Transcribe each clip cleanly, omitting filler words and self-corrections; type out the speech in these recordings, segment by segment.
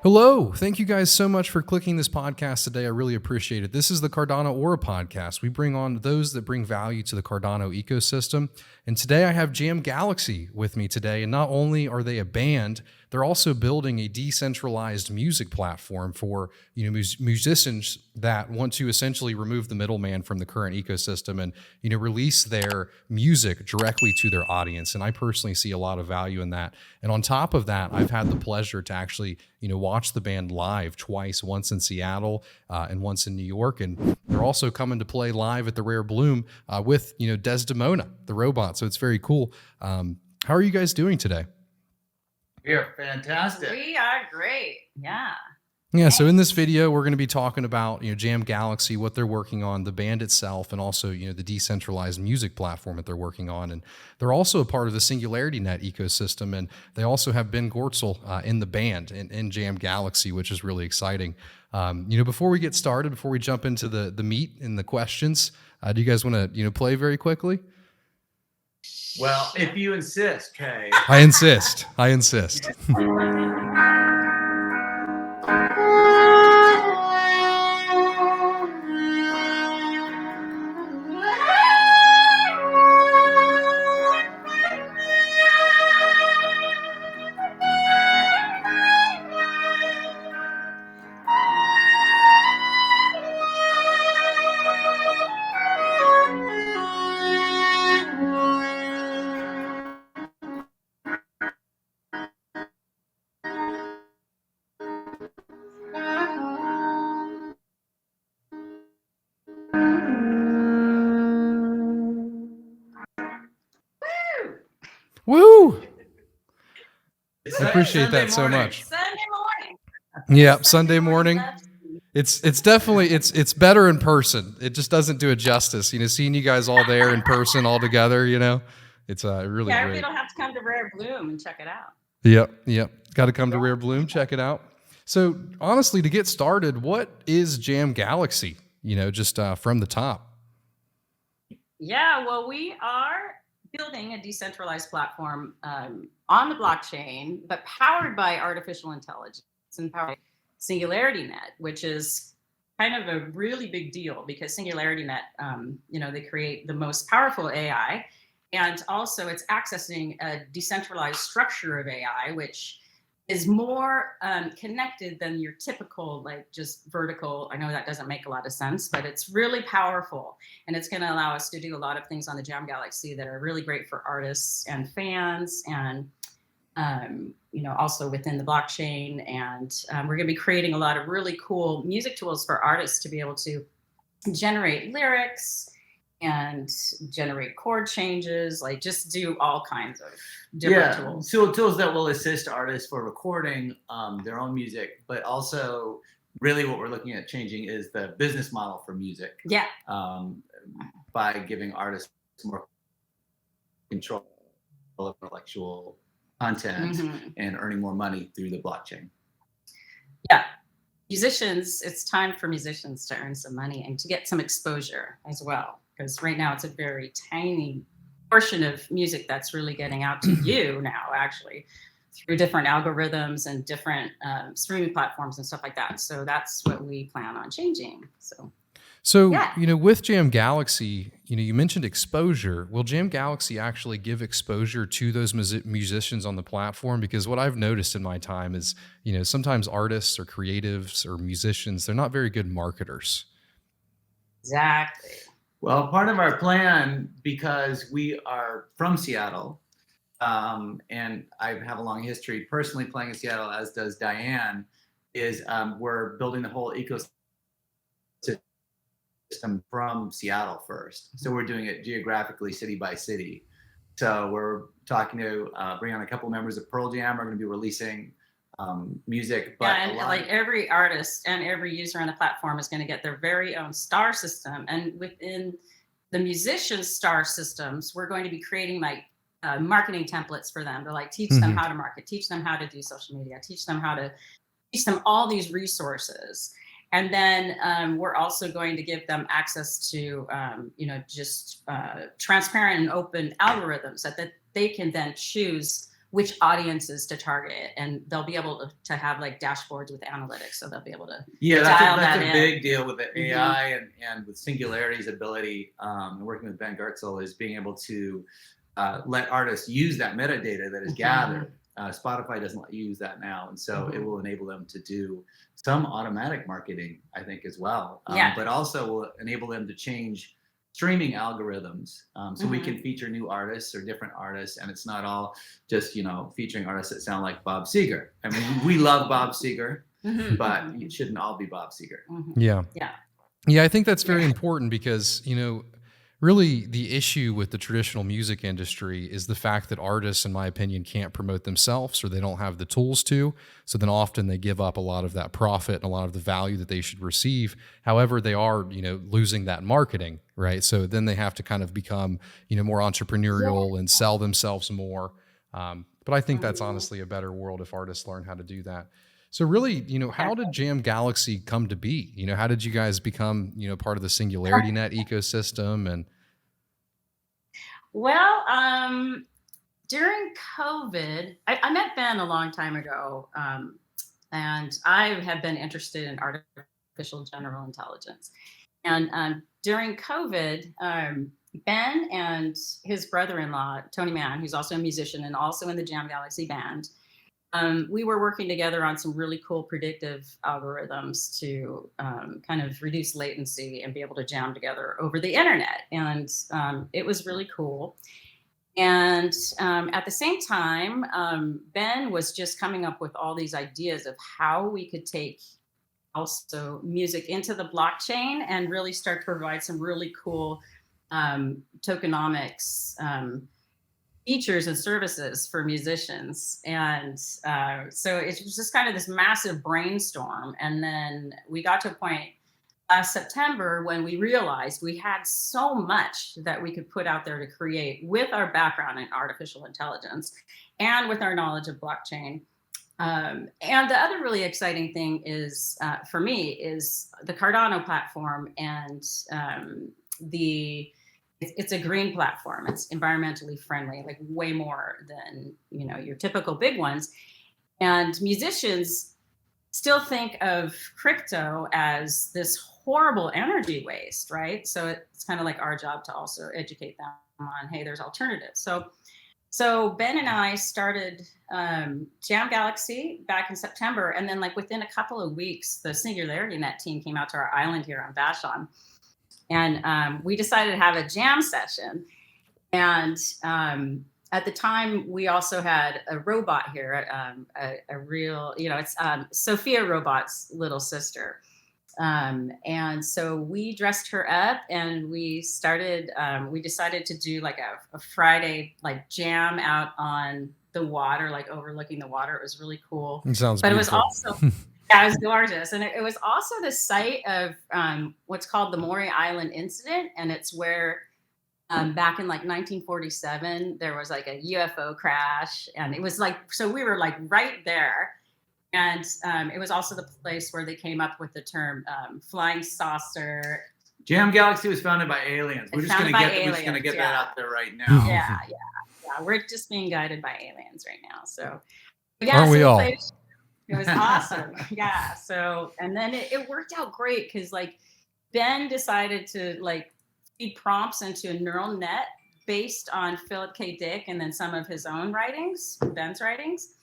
Hello. Thank you guys so much for clicking this podcast today. I really appreciate it. This is the Cardano Aura podcast. We bring on those that bring value to the Cardano ecosystem. And today I have Jam Galaxy with me today. And not only are they a band, they're also building a decentralized music platform for musicians that want to essentially remove the middleman from the current ecosystem and release their music directly to their audience. And I personally see a lot of value in that. And on top of that, I've had the pleasure to actually watch the band live twice, once in Seattle and once in New York. And they're also coming to play live at the Rare Bloom with Desdemona, the robot. So it's very cool. How are you guys doing today? We are fantastic. We are great. Yeah. Yeah, so in this video, we're going to be talking about Jam Galaxy, what they're working on, the band itself, and also the decentralized music platform that they're working on. And they're also a part of the Singularity Net ecosystem, and they also have Ben Gortzel in the band in Jam Galaxy, which is really exciting. Before we get started, before we jump into the meat and the questions, do you guys want to play very quickly? Well, if you insist, Kay. I insist. I insist. Woo! I appreciate that so much. Sunday morning. Yeah, Sunday morning. It's definitely it's better in person. It just doesn't do it justice. Seeing you guys all there in person all together, it's really great. great. You don't have to come to Rare Bloom and check it out. Yep. Got to come to Rare Bloom, check it out. So honestly, to get started, what is Jam Galaxy? Just from the top. Yeah, well, we are building a decentralized platform on the blockchain, but powered by artificial intelligence and powered by Singularity Net, which is kind of a really big deal because Singularity Net, they create the most powerful AI, and also it's accessing a decentralized structure of AI, which is more connected than your typical, just vertical. I know that doesn't make a lot of sense, but it's really powerful. And it's going to allow us to do a lot of things on the Jam Galaxy that are really great for artists and fans and, also within the blockchain. And we're going to be creating a lot of really cool music tools for artists to be able to generate lyrics and generate chord changes, just do all kinds of different tools. So tools that will assist artists for recording their own music, but also really what we're looking at changing is the business model for music. Yeah. By giving artists more control of intellectual content and earning more money through the blockchain. Yeah. Musicians, it's time for musicians to earn some money and to get some exposure as well. Because right now it's a very tiny portion of music that's really getting out to you now, actually, through different algorithms and different streaming platforms and stuff like that. So that's what we plan on changing. So with Jam Galaxy, you mentioned exposure. Will Jam Galaxy actually give exposure to those musicians on the platform? Because what I've noticed in my time is, sometimes artists or creatives or musicians, they're not very good marketers. Exactly. Well, part of our plan, because we are from Seattle, and I have a long history personally playing in Seattle, as does Diane, is we're building the whole ecosystem from Seattle first. So we're doing it geographically, city by city. So we're talking to bring on a couple members of Pearl Jam. We're going to be releasing music. But and every artist and every user on the platform is going to get their very own star system. And within the musicians' star systems, we're going to be creating marketing templates for them to teach them how to market, teach them how to do social media, teach them all these resources. And then we're also going to give them access to, transparent and open algorithms that they can then choose which audiences to target, and they'll be able to have like dashboards with analytics, so they'll be able to that's that a in. big deal with the AI and with Singularity's ability, and working with Ben Gertzel, is being able to let artists use that metadata that is gathered. Spotify doesn't let you use that now, and so it will enable them to do some automatic marketing, I think, as well. But also will enable them to change streaming algorithms, so we can feature new artists or different artists, and it's not all just featuring artists that sound like Bob Seger. I mean, we love Bob Seger, but it shouldn't all be Bob Seger. Yeah, I think that's very important because, really the issue with the traditional music industry is the fact that artists, in my opinion, can't promote themselves, or they don't have the tools to. So then often they give up a lot of that profit and a lot of the value that they should receive. However, they are, losing that marketing, right? So then they have to kind of become, more entrepreneurial and sell themselves more. But I think that's honestly a better world if artists learn how to do that. So really, how did Jam Galaxy come to be? How did you guys become, part of the Singularity Net ecosystem? And well, during COVID, I met Ben a long time ago, and I have been interested in artificial general intelligence. And during COVID, Ben and his brother-in-law, Tony Mann, who's also a musician and also in the Jam Galaxy band, we were working together on some really cool predictive algorithms to kind of reduce latency and be able to jam together over the internet. And it was really cool. And at the same time, Ben was just coming up with all these ideas of how we could take also music into the blockchain and really start to provide some really cool tokenomics features and services for musicians. And so it was just kind of this massive brainstorm. And then we got to a point last September when we realized we had so much that we could put out there to create with our background in artificial intelligence and with our knowledge of blockchain. And the other really exciting thing is, for me, is the Cardano platform, and it's a green platform. It's environmentally friendly, like way more than your typical big ones. And musicians still think of crypto as this horrible energy waste, right? So it's kind of like our job to also educate them on, hey, there's alternatives. So Ben and I started Jam Galaxy back in September, and then like within a couple of weeks, the Singularity Net team came out to our island here on Vashon. And we decided to have a jam session. And at the time, we also had a robot here, a real, it's Sophia Robot's little sister. And so we dressed her up, and we decided to do like a Friday like jam out on the water, like overlooking the water. It was really cool. It sounds but beautiful. It was also yeah, it was gorgeous. And it was also the site of what's called the Maury Island incident. And it's where back in like 1947, there was like a UFO crash. And it was like, so we were like right there. And it was also the place where they came up with the term flying saucer. Jam Galaxy was founded by aliens. We're just going to get that out there right now. Yeah. We're just being guided by aliens right now. So, yeah, aren't we all? It was awesome. Yeah. So, and then it worked out great because like Ben decided to like feed prompts into a neural net based on Philip K. Dick and then some of his own writings, Ben's writings.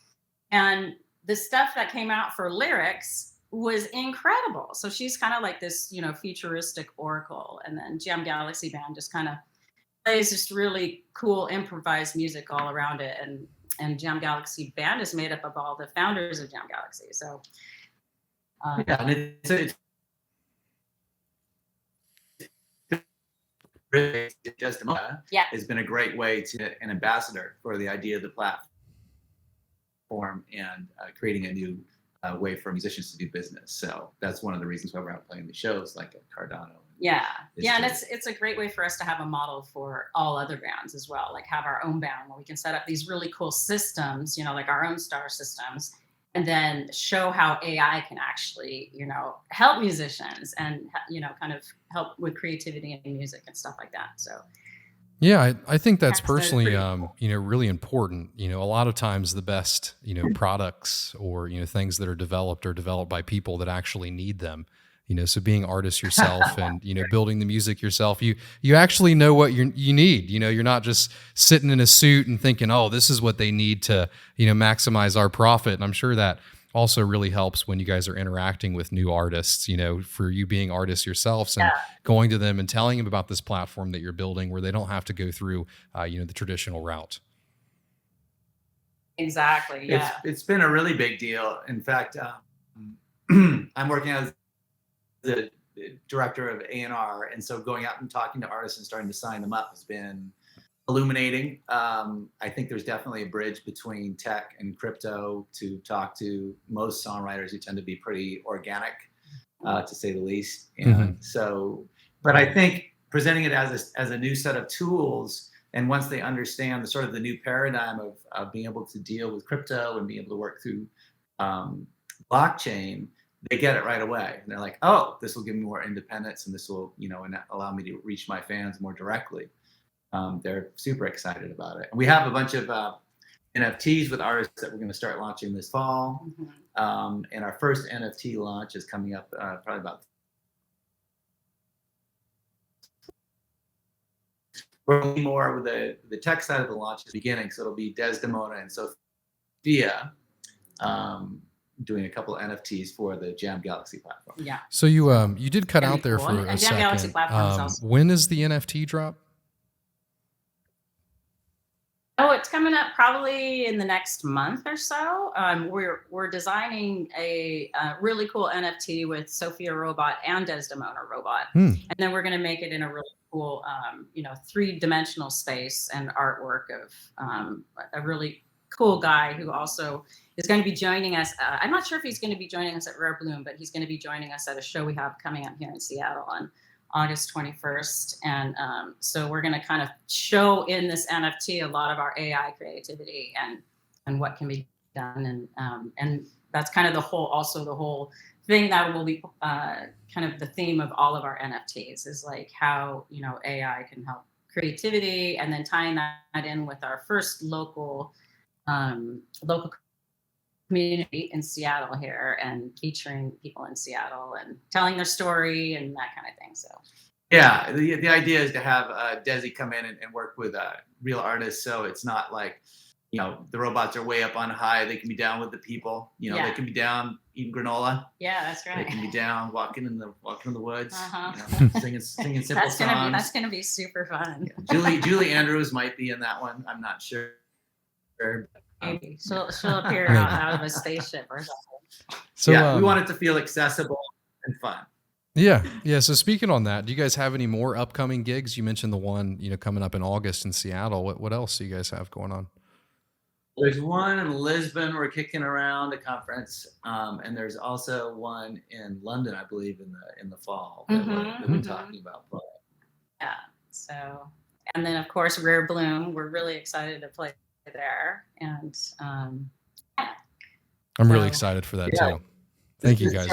And the stuff that came out for lyrics was incredible. So she's kind of like this, futuristic oracle. And then Jam Galaxy Band just kind of plays just really cool improvised music all around it. And Jam Galaxy Band is made up of all the founders of Jam Galaxy. So and it's really just has been a great way to an ambassador for the idea of the platform and creating a new way for musicians to do business. So that's one of the reasons why we're out playing the shows like at Cardano. Yeah, and it's a great way for us to have a model for all other bands as well, like have our own band where we can set up these really cool systems, like our own star systems, and then show how AI can actually, help musicians and, kind of help with creativity and music and stuff like that. So Yeah, I think that's That's personally, pretty cool. really important. A lot of times the best, products or, things that are developed by people that actually need them. So being artists yourself and, building the music yourself, you actually know what you need. You're not just sitting in a suit and thinking, oh, this is what they need to, maximize our profit. And I'm sure that also really helps when you guys are interacting with new artists, for you being artists yourselves and going to them and telling them about this platform that you're building where they don't have to go through, the traditional route. Exactly. Yeah. It's been a really big deal. In fact, I'm working as the director of A&R, and so going out and talking to artists and starting to sign them up has been illuminating. I think there's definitely a bridge between tech and crypto to talk to most songwriters who tend to be pretty organic, to say the least. And so, but I think presenting it as a new set of tools, and once they understand the sort of the new paradigm of being able to deal with crypto and being able to work through blockchain, they get it right away. And they're like, oh, this will give me more independence, and this will, and allow me to reach my fans more directly. They're super excited about it. And we have a bunch of NFTs with artists that we're going to start launching this fall. And our first NFT launch is coming up probably about more with the tech side of the launch is beginning. So it'll be Desdemona and Sophia doing a couple of NFTs for the Jam Galaxy platform. Yeah. So you did cut out there cool. for And a Jam Galaxy second. platform is also- When is the NFT drop? Oh, it's coming up probably in the next month or so. We're designing a really cool NFT with Sophia Robot and Desdemona Robot, and then we're going to make it in a really cool, 3-dimensional space and artwork of a really cool guy who also is going to be joining us. I'm not sure if he's going to be joining us at Rare Bloom, but he's going to be joining us at a show we have coming up here in Seattle on August 21st. And so we're going to kind of show in this NFT a lot of our AI creativity and what can be done. And that's kind of the whole thing that will be kind of the theme of all of our NFTs is like how, AI can help creativity, and then tying that in with our first local community in Seattle here, and featuring people in Seattle and telling their story and that kind of thing. So yeah, the idea is to have Desi come in and work with real artists, so it's not like the robots are way up on high. They can be down with the people. They can be down eating granola. Yeah, that's right. They can be down walking in the woods, singing simple songs. That's gonna be super fun. Yeah. Julie Andrews might be in that one. I'm not sure. Maybe she'll appear out of a spaceship or something. So we want it to feel accessible and fun. Yeah. So speaking on that, do you guys have any more upcoming gigs? You mentioned the one coming up in August in Seattle. What else do you guys have going on? There's one in Lisbon we're kicking around a conference, and there's also one in London, I believe, in the fall that we're talking about. Yeah. So, and then of course Rare Bloom, we're really excited to play there, and I'm really excited for that too. Thank you guys.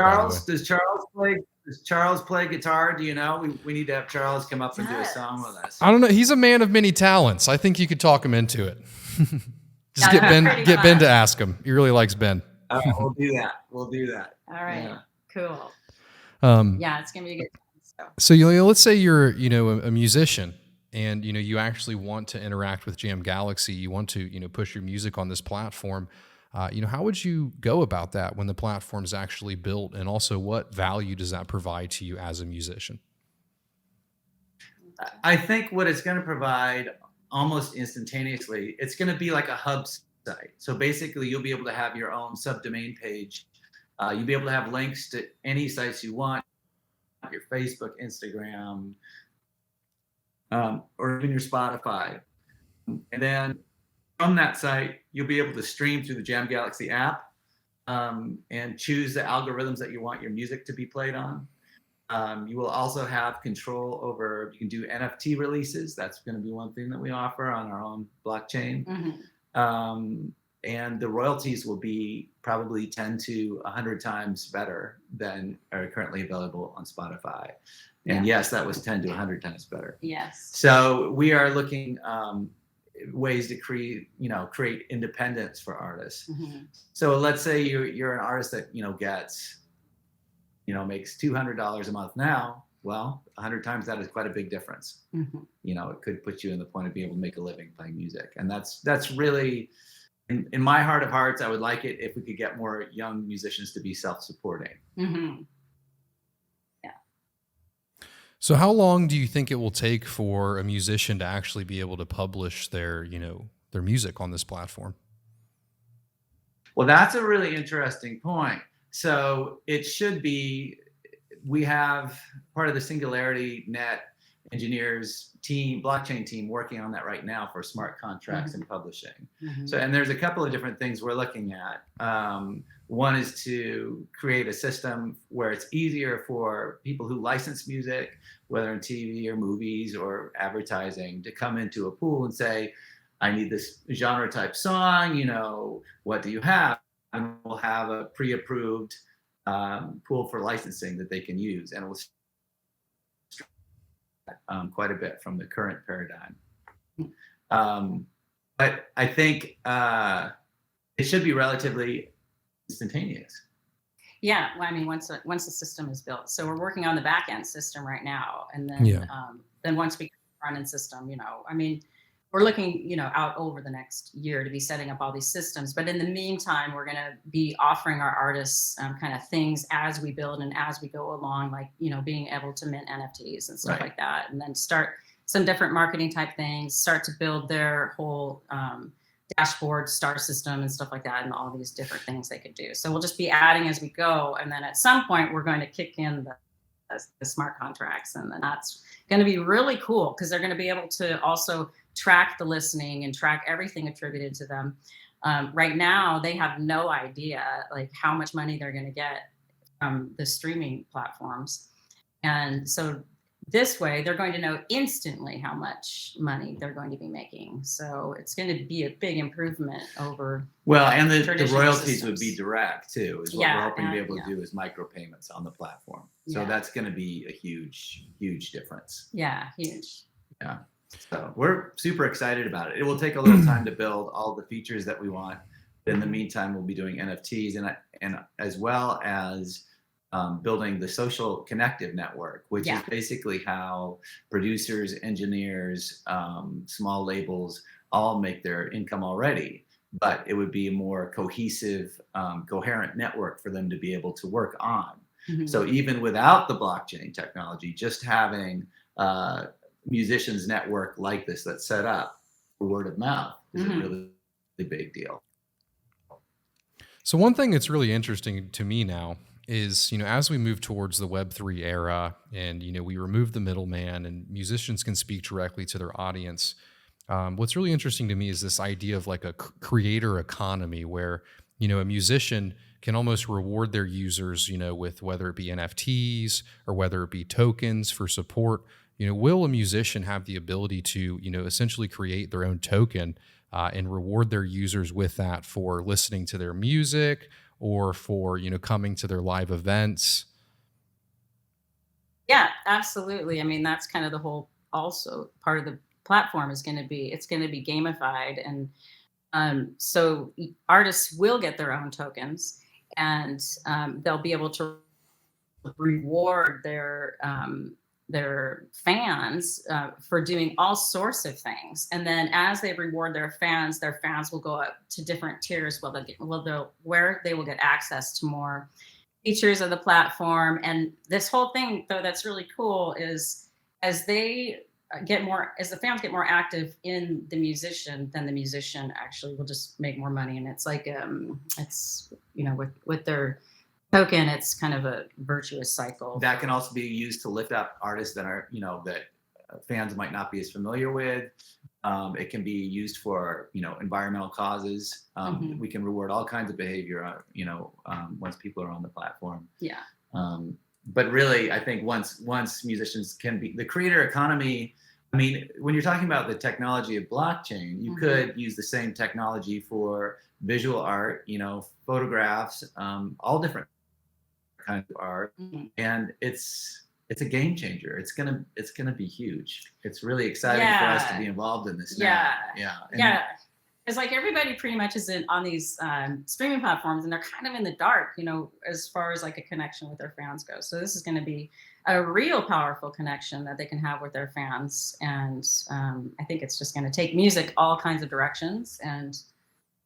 Does Charles play guitar? Do you know? We need to have Charles come up and do a song with us. I don't know. He's a man of many talents. I think you could talk him into it. Just get Ben to ask him. He really likes Ben. We'll do that. All right. Yeah. Cool. It's gonna be a good time. So let's say you're a musician, and you actually want to interact with Jam Galaxy. You want to push your music on this platform. How would you go about that when the platform's actually built, and also what value does that provide to you as a musician? I think what it's going to provide almost instantaneously, it's going to be like a hub site. So basically, you'll be able to have your own subdomain page. You'll be able to have links to any sites you want, your Facebook, Instagram, or even your Spotify. And then from that site, you'll be able to stream through the Jam Galaxy app and choose the algorithms that you want your music to be played on. You will also have control over, you can do NFT releases. That's going to be one thing that we offer on our own blockchain. And the royalties will be probably 10 to 100 times better than are currently available on Spotify. And yes, that was 10 to 100 times better. Yes. So we are looking ways to create independence for artists. So let's say you're an artist that gets makes $200 a month now. Well, 100 times that is quite a big difference. It could put you in the point of being able to make a living playing music, and that's really in my heart of hearts. I would like it if we could get more young musicians to be self-supporting. So how long do you think it will take for a musician to actually be able to publish their music on this platform? Well, that's a really interesting point. So it should be, we have part of the Singularity Net engineers team, blockchain team, working on that right now for smart contracts and publishing. So, and there's a couple of different things we're looking at. One is to create a system where it's easier for people who license music, whether in TV or movies or advertising, to come into a pool and say, I need this genre type song, what do you have? And we'll have a pre-approved pool for licensing that they can use, and it will quite a bit from the current paradigm. But I think it should be relatively instantaneous. Yeah, well, I mean, once the system is built, so we're working on the back end system right now, and then then once we run in system, I mean, we're looking, out over the next year to be setting up all these systems. But in the meantime, we're going to be offering our artists kind of things as we build and as we go along, like, being able to mint NFTs and stuff like that, and then start some different marketing type things, start to build their whole dashboard, star system and stuff like that, and all these different things they could do. So we'll just be adding as we go. And then at some point, we're going to kick in the smart contracts. And then that's going to be really cool because they're going to be able to also track the listening and track everything attributed to them. Right now, they have no idea like how much money they're going to get from the streaming platforms. And so this way, they're going to know instantly how much money they're going to be making. So it's going to be a big improvement over. Well, and the royalties systems would be direct too, is what we're hoping to be able to do is micropayments on the platform. So that's going to be a huge, huge difference. Yeah, huge. Yeah. So we're super excited about it. It will take a little time to build all the features that we want. But in the meantime, we'll be doing NFTs and as well as building the social connective network, which is basically how producers, engineers, small labels all make their income already. But it would be a more cohesive, coherent network for them to be able to work on. So even without the blockchain technology, just having musicians network like this that's set up for word of mouth is a really big deal. So one thing that's really interesting to me now is, as we move towards the Web3 era and, we remove the middleman and musicians can speak directly to their audience, what's really interesting to me is this idea of like a creator economy where, a musician can almost reward their users, with whether it be NFTs or whether it be tokens for support. Will a musician have the ability to, essentially create their own token and reward their users with that for listening to their music or for, coming to their live events? Yeah, absolutely. I mean, that's kind of the whole also part of the platform is going to be, it's going to be gamified. And so artists will get their own tokens and they'll be able to reward their fans for doing all sorts of things. And then as they reward their fans will go up to different tiers where they will get access to more features of the platform. And this whole thing, though, that's really cool is as the fans get more active in the musician, then the musician actually will just make more money. And it's like, with their token, it's kind of a virtuous cycle. That can also be used to lift up artists that are, that fans might not be as familiar with. It can be used for, environmental causes. We can reward all kinds of behavior, once people are on the platform. Yeah. But really, I think once musicians can be the creator economy. I mean, when you're talking about the technology of blockchain, you could use the same technology for visual art, photographs, all different kinds of art, and it's it's a game changer. It's gonna be huge. It's really exciting for us to be involved in this now. Yeah. It's like everybody pretty much is on these streaming platforms, and they're kind of in the dark, as far as like a connection with their fans goes. So this is going to be a real powerful connection that they can have with their fans. And I think it's just going to take music all kinds of directions, and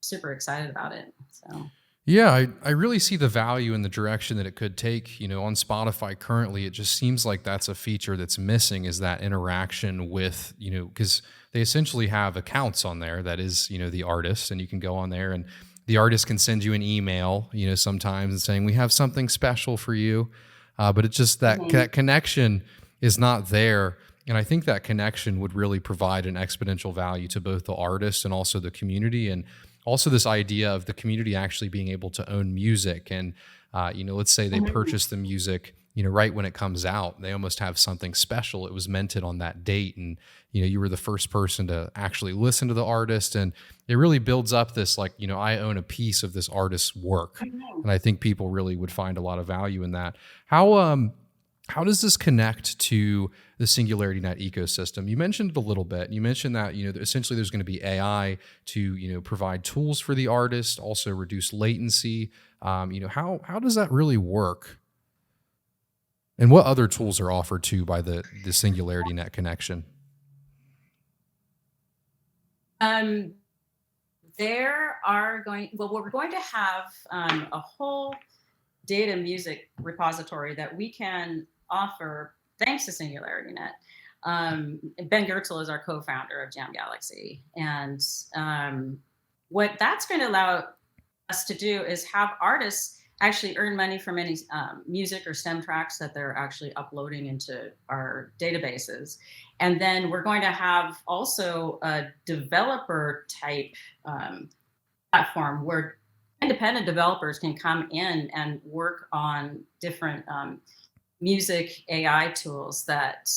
super excited about it. So. Yeah, I really see the value in the direction that it could take. On Spotify currently, it just seems like that's a feature that's missing, is that interaction with, because they essentially have accounts on there that is, the artist, and you can go on there and the artist can send you an email, sometimes, and saying, we have something special for you. But it's just that connection is not there. And I think that connection would really provide an exponential value to both the artist and also the community. And also this idea of the community actually being able to own music. And, let's say they purchase the music, right when it comes out, they almost have something special. It was minted on that date. And, you were the first person to actually listen to the artist. And it really builds up this, like, I own a piece of this artist's work. And I think people really would find a lot of value in that. How does this connect to the Singularity Net ecosystem? You mentioned it a little bit. You mentioned that, essentially there's going to be AI to, provide tools for the artist, also reduce latency. How does that really work? And what other tools are offered to by the Singularity Net connection? We're going to have a whole data music repository that we can offer thanks to Singularity Net. Ben Gertzel is our co-founder of Jam Galaxy. And what that's going to allow us to do is have artists actually earn money from any music or STEM tracks that they're actually uploading into our databases. And then we're going to have also a developer type platform where independent developers can come in and work on different music AI tools that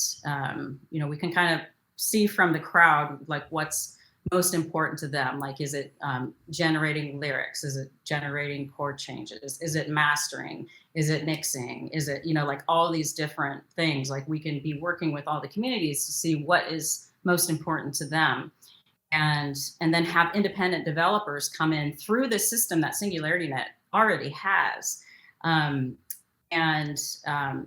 we can kind of see from the crowd, like what's most important to them. Like, is it generating lyrics? Is it generating chord changes? Is it mastering? Is it mixing? Is it, like all these different things? Like, we can be working with all the communities to see what is most important to them. And then have independent developers come in through the system that Singularity Net already has. Then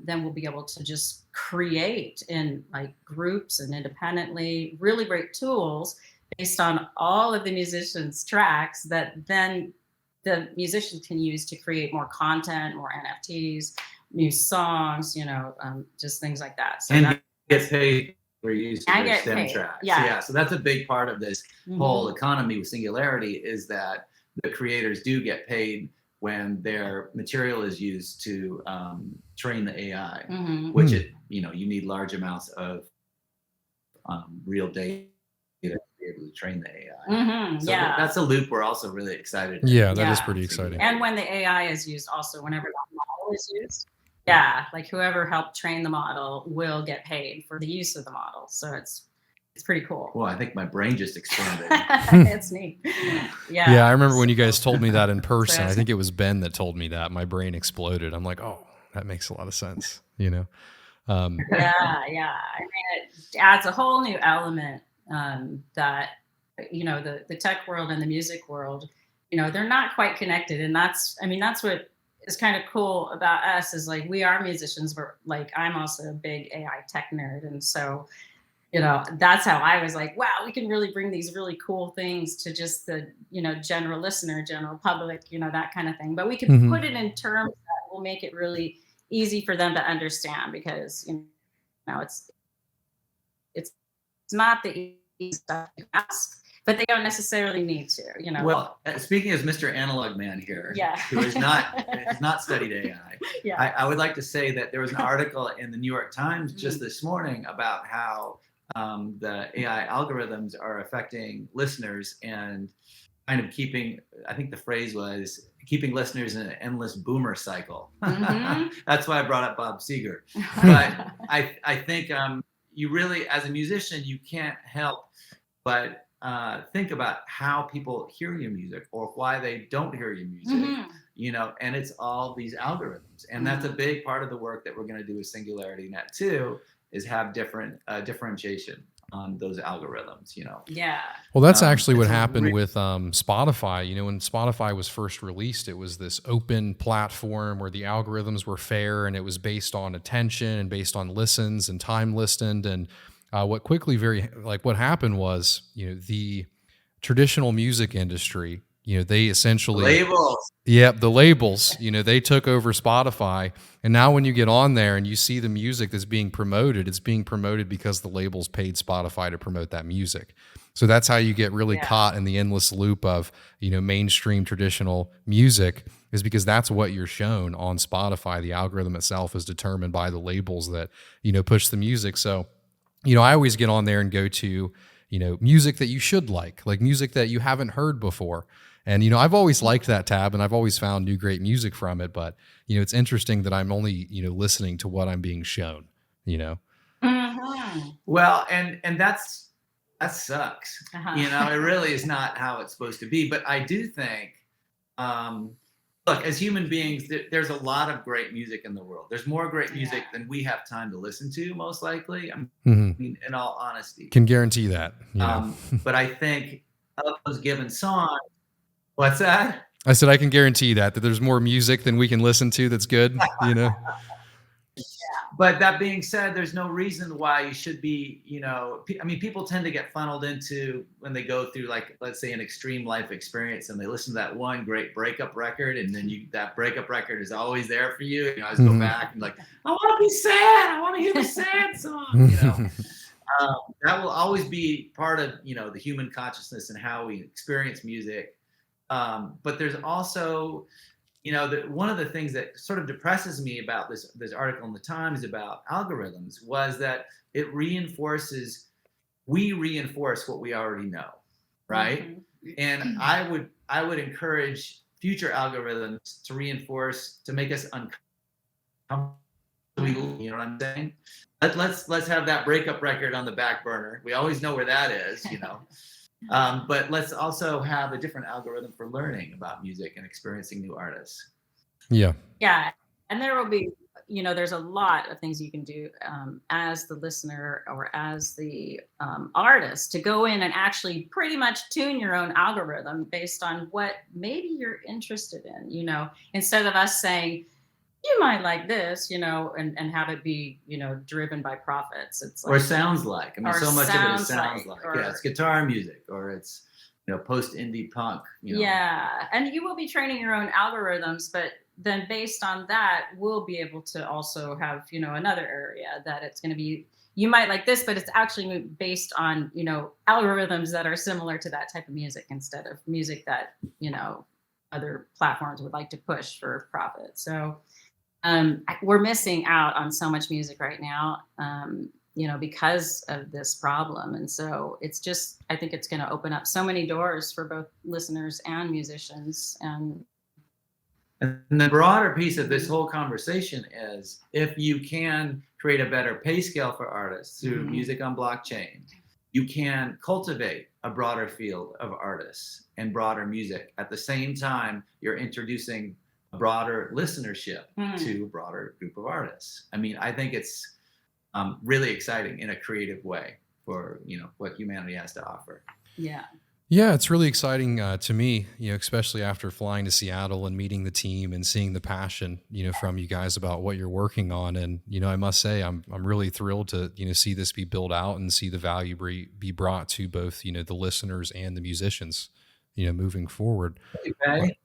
we'll be able to just create in like groups and independently really great tools based on all of the musicians' tracks that then the musicians can use to create more content, more NFTs, new songs, just things like that. So and get paid for using their STEM paid. tracks. Yeah. So that's a big part of this whole economy with Singularity, is that the creators do get paid when their material is used to train the AI, which you need large amounts of real data to be able to train the AI. So that's a loop we're also really excited. Yeah, that is pretty exciting. And when the AI is used, also whenever that model is used, like whoever helped train the model will get paid for the use of the model. So it's pretty cool. Well, I think my brain just expanded. It's neat. Yeah, I remember when you guys told me that in person. I think it was Ben that told me that. My brain exploded. I'm like, oh, that makes a lot of sense. Yeah. I mean, it adds a whole new element that the tech world and the music world, they're not quite connected. And that's what is kind of cool about us, is like, we are musicians, but like, I'm also a big AI tech nerd. And so, that's how I was like, wow, we can really bring these really cool things to just the, general listener, general public, that kind of thing. But we can put it in terms that will make it really easy for them to understand, because, it's not the easy stuff to ask, but they don't necessarily need to, Well, speaking as Mr. Analog Man here, who has not studied AI, I would like to say that there was an article in the New York Times just this morning about how the AI algorithms are affecting listeners and kind of keeping, I think the phrase was, keeping listeners in an endless boomer cycle. That's why I brought up Bob Seger. But I think you really, as a musician, you can't help but think about how people hear your music or why they don't hear your music. and it's all these algorithms. And that's a big part of the work that we're going to do with Singularity Net too, is have different differentiation on those algorithms, Yeah. Well, that's actually what it's happened with Spotify. When Spotify was first released, it was this open platform where the algorithms were fair, and it was based on attention and based on listens and time listened. And what happened was, the traditional music industry, they essentially labels. the labels, they took over Spotify. And now when you get on there and you see the music that's being promoted, it's being promoted because the labels paid Spotify to promote that music. So that's how you get really caught in the endless loop of, mainstream traditional music, is because that's what you're shown on Spotify. The algorithm itself is determined by the labels that, push the music. So, I always get on there and go to, music that you should like music that you haven't heard before. And, I've always liked that tab, and I've always found new great music from it. But, it's interesting that I'm only, listening to what I'm being shown, Well, and that sucks. It really is not how it's supposed to be. But I do think, look, as human beings, there's a lot of great music in the world. There's more great music than we have time to listen to, most likely. I mean, in all honesty. Can guarantee that. But I think of those given songs, what's that? I said I can guarantee that there's more music than we can listen to that's good, But that being said, there's no reason why you should be, people tend to get funneled into when they go through, like, let's say, an extreme life experience, and they listen to that one great breakup record, and then that breakup record is always there for you. I always go back and like, I want to be sad. I want to hear the sad song. That will always be part of, the human consciousness and how we experience music. But there's also, one of the things that sort of depresses me about this article in the Times about algorithms was that we reinforce what we already know, right? And I would encourage future algorithms to reinforce, to make us uncomfortable. You know what I'm saying? Let's have that breakup record on the back burner. We always know where that is, But let's also have a different algorithm for learning about music and experiencing new artists. Yeah. Yeah. And there will be, there's a lot of things you can do as the listener or as the artist to go in and actually pretty much tune your own algorithm based on what maybe you're interested in, instead of us saying, you might like this, and have it be, driven by profits. It's like, or sounds like. I mean, so much of it is sounds like. Or, it's guitar music, or it's, post indie punk. Yeah, and you will be training your own algorithms, but then based on that, we'll be able to also have, another area that it's going to be. You might like this, but it's actually based on, algorithms that are similar to that type of music instead of music that, other platforms would like to push for profit. So. We're missing out on so much music right now, because of this problem. And so I think it's going to open up so many doors for both listeners and musicians. And the broader piece of this whole conversation is, if you can create a better pay scale for artists through music on blockchain, you can cultivate a broader field of artists and broader music. At the same time, you're introducing a broader listenership to a broader group of artists. I mean, I think it's really exciting in a creative way for, what humanity has to offer. Yeah. Yeah, it's really exciting to me, especially after flying to Seattle and meeting the team and seeing the passion, from you guys about what you're working on. And, I must say, I'm really thrilled to, see this be built out and see the value be brought to both, the listeners and the musicians, moving forward. Okay.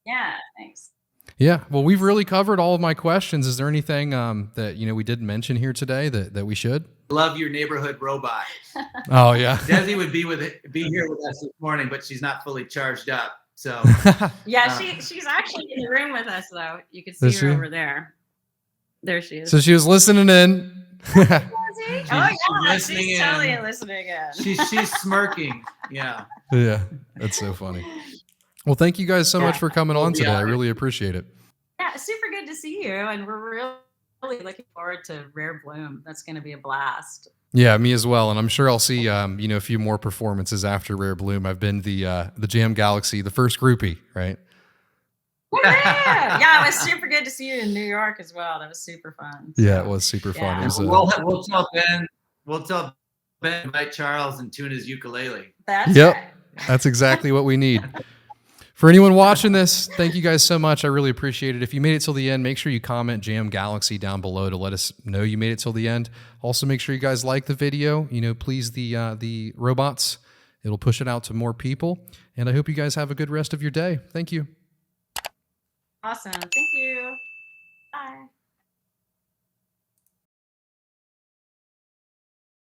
Yeah, thanks. Yeah, well, we've really covered all of my questions. Is there anything that we didn't mention here today that we should? Love your neighborhood robot. Oh yeah, Desi would be here with us this morning, but she's not fully charged up. So yeah, she's actually in the room with us though. You can see her over there. There she is. So she was listening in. She's totally listening in. She's smirking. Yeah. Yeah, that's so funny. Well, thank you guys so much for coming on today. I really appreciate it. Yeah, super good to see you. And we're really looking forward to Rare Bloom. That's going to be a blast. Yeah, me as well. And I'm sure I'll see, a few more performances after Rare Bloom. I've been the Jam Galaxy, the first groupie, right? Yeah, it was super good to see you in New York as well. That was super fun. Yeah, it was super fun. Yeah. It was, We'll tell Ben. We'll tell Ben to invite Charles and tune his ukulele. That's Yep. right. That's exactly what we need. For anyone watching this, thank you guys so much. I really appreciate it. If you made it till the end, make sure you comment Jam Galaxy down below to let us know you made it till the end. Also, make sure you guys like the video. You know, please the robots. It'll push it out to more people. And I hope you guys have a good rest of your day. Thank you. Awesome. Thank you. Bye.